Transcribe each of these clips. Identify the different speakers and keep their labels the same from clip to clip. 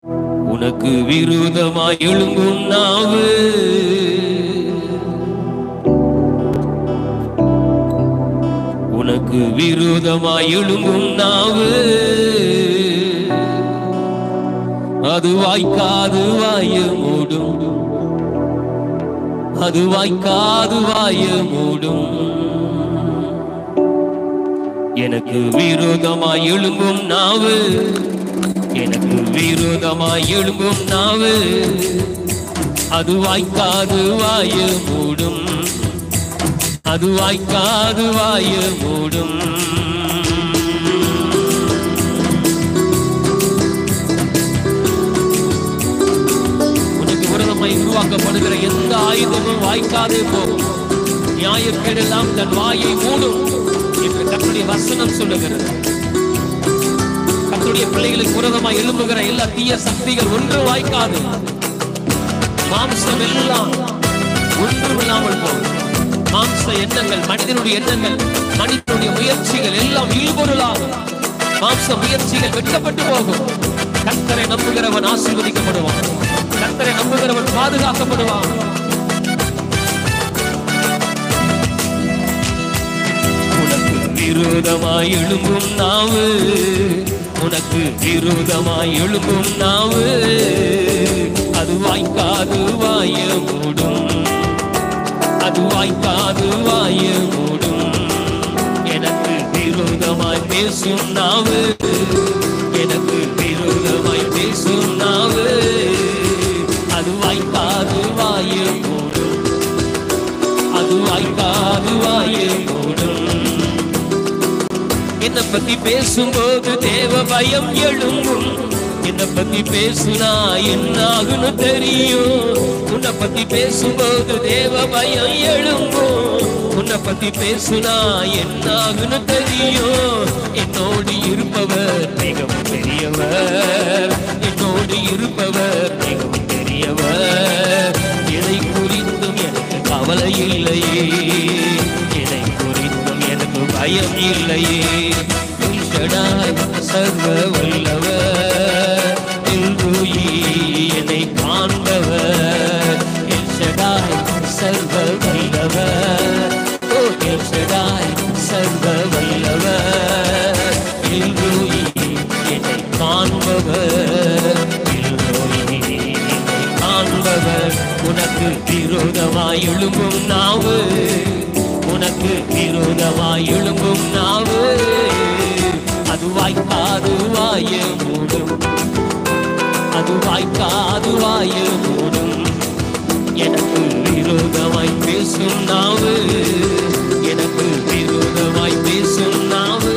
Speaker 1: உனக்கு விரோதமாய் எழும்பும் நாவு, உனக்கு விரோதமாய் எழும்பும் நாவு, அது வாய்க்காது வாய மூடும், அது வாய்க்காது வாய மூடும். எனக்கு விரோதமாய் எழும்பும் நாவு, எனக்கு விரோதமாய் எழும்பும் நாவு, அது வாய்க்காது வாய மூடும், அது வாய்க்காது வாய மூடும். உனக்கு விரோதமாய் உருவாக்கப்படுகிற எந்த ஆயுதமும் வாய்க்காதே போகும். நியாயக்கேடெல்லாம் தன் வாயை மூடும் என்று கர்த்தருடைய வசனம் சொல்லுகிறது. கர்த்தருடைய பிள்ளைகளுக்கு விரோதமாய் எழும்புகிற எல்லா தீய சக்திகள் ஒன்று வாய்க்காது. மாம்சம் எல்லாம் ஒன்றுமில்லாமல் போகும். மாம்ச எண்ணங்கள், மனிதனுடைய எண்ணங்கள், மனிதனுடைய முயற்சிகள் எல்லாம் இல்பொருளாகும். மாம்ச முயற்சிகள் வெட்டப்பட்டு போகும். கர்த்தரை நம்புகிறவன் ஆசீர்வதிக்கப்படுவான். கர்த்தரை நம்புகிறவன் பாதுகாக்கப்படுவான். உனக்கு விரோதமாய் எழும்பும் நாவு, உனக்கு விரோதமாய் எழும்பும் நாவு, அது வாய்க்காது வாய மூடும், அது வாய்க்காது வாய மூடும். எனக்கு விரோதமாய் பேசும் நாவு, எனக்கு விரோதமாய் பேசும் நாவு, அது வாய்க்காது வாய மூடும், அது வாய்க்காது வாய மூடும். என்னை பத்தி பேசும்போது தேவ பயம் எழும்பும். என்னை பத்தி பேசுனா என்ன ஆகுன்னு தெரியும். உன்னை பத்தி பேசும்போது தேவ பயம் எழும்பும். உன்னை பத்தி பேசுனா என்ன ஆகுன்னு தெரியும். என்னோடு இருப்பவர் மிகவும் பெரியவர், என்னோடு இருப்பவர் மிகவும் பெரியவர். எதை குறித்தும் எனக்கு கவலை இல்லையே, எதை குறித்தும் எனக்கு பயம் இல்லையே. சர்வ வல்லவர், என்னை காண்பவர். சர்வ வல்லவர், ஓ எல்ஷடாய் சர்வ வல்லவர். என்னை காண்பவர், என்னை காண்பவர். உனக்கு விரோதமாய் எழும்பும் நாவு, உனக்கு விரோதமாய் எழும்பும் நாவு, அது வாய்க்காது வாய மூடும், அது வாய்க்காது வாய மூடும். எனக்கு விரோதமாய் பேசும் நாவு, எனக்கு விரோதமாய் பேசும் நாவு,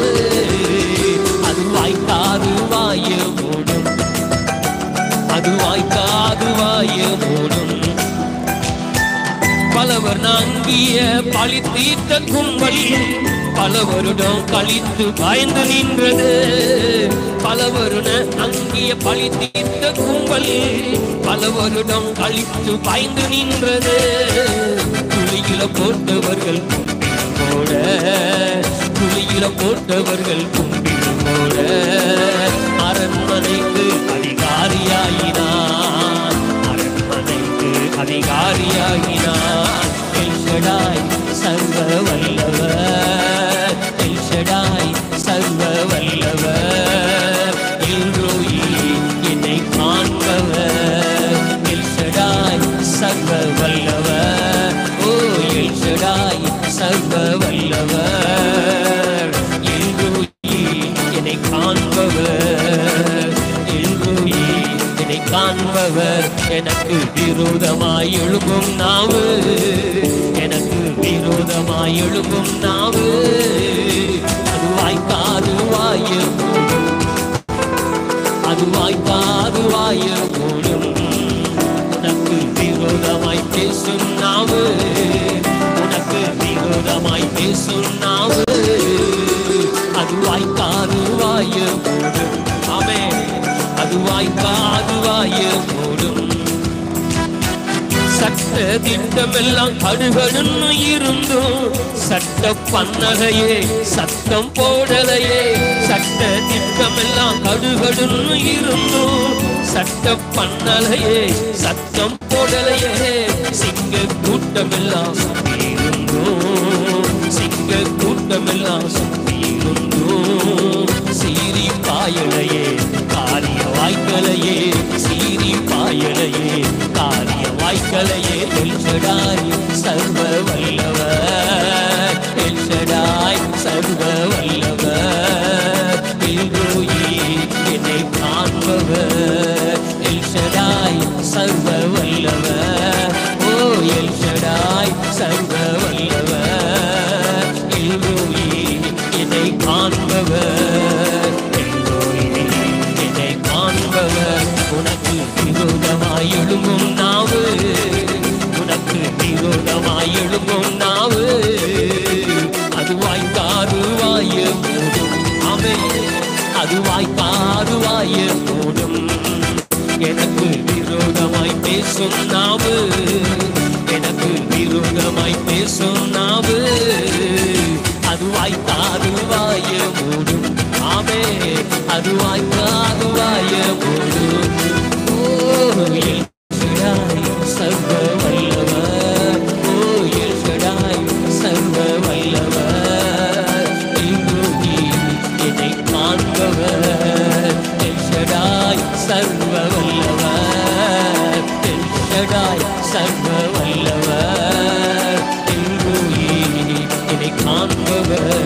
Speaker 1: அது வாய்க்காது வாய மூடும், அது வாய்க்காது வாய மூடும். பலவர் நாங்கிய பழி தீர்த்த கும்பல் பல வருடம் கழித்து பயந்து நின்றது. பல வருடம் அங்கிய பழி தீர்த்த கும்பல் பல வருடம் கழித்து பயந்து நின்றது. துளியில போட்டவர்கள் கும்பிடும் போட, துளியில போட்டவர்கள் கும்பிடும் போட, அரண்மனைக்கு அதிகாரியாயினான், அரண்மனைக்கு அதிகாரியாகினான். எல்ஷடாய் சர்வ வல்லவர், எல்ஷடாய் சர்வ வல்லவர். எல்ரோயி என்னை காண்பவர், எல்ஷடாய் சர்வ வல்லவர். ஓ எல்ஷடாய் சர்வ வல்லவர். எல்ரோயி என்னை காண்பவர், எல்ரோயி என்னை காண்பவர். எனக்கு விரோதமாய் எழும்பும் நாவு, எனக்கு விரோதமாய் எழும்பும் நாவு, அது வாய்க்காது வாய மூடும், அது வாய்க்காது வாய மூடும். உனக்கு விரோதமாய் பேசும் நாவு, உனக்கு விரோதமாய் பேசும் நாவு, அது வாய்க்காது வாய மூடும். ஆமென். அது வாய்க்காது வாய மூடும். சட்ட திட்டமெல்லாம் கடுகடுன்னு இருந்தும் சட்ட பண்ணலையே, சத்தம் போடலையே. சட்ட திட்டமெல்லாம் கடுகடுன்னு இருந்தும் சட்ட பண்ணலையே, சத்தம் போடலையே. சிங்க கூட்டமெல்லாம் சுற்றியிருந்தோம், சிங்க கூட்டமெல்லாம் சுற்றியிருந்தோம். சீரி பாயலையே, காரிய வாய்க்கலையே, சீரி பாயலையே, காரிய வாய்க்கலையே. எல்ஷடாய் சர்வ வல்லவர், எல்ஷடாய் சர்வ வல்லவர். எல்ரோயி என்னை காண்பவர், எல்ஷடாய் சர்வ வல்லவர். ஓ எல்ஷடாய் சர்வ வல்லவர். எல்ரோயி என்னை காண்பவர், எல்ரோயி என்னை காண்பவர். உனக்கு விரோதமாய் எழும்பும் நாவு, உனக்கு விரோதமாய் எழும்பும் நாவு, அது வாய்க்காது வாய மூடும். ஆமென். அது வாய்க்காது வாய மூடும். எனக்கு விரோதமாய் பேசும் நாவு, எனக்கு விரோதமாய் பேசும் நாவு, அது வாய்க்காது வாய மூடும். ஆமென். அது வாய்க்காது வாய மூடும். ஓ எல்ஷடாய் சர்வ வல்லவர், ஓ எல்ஷடாய் சர்வ வல்லவர். எல்ரோயி என்னை காண்பவர், எல்ஷடாய் சர்வ வல்லவர், எல்ஷடாய் சர்வ வல்லவர். எல்ரோயி என்னை காண்பவர்.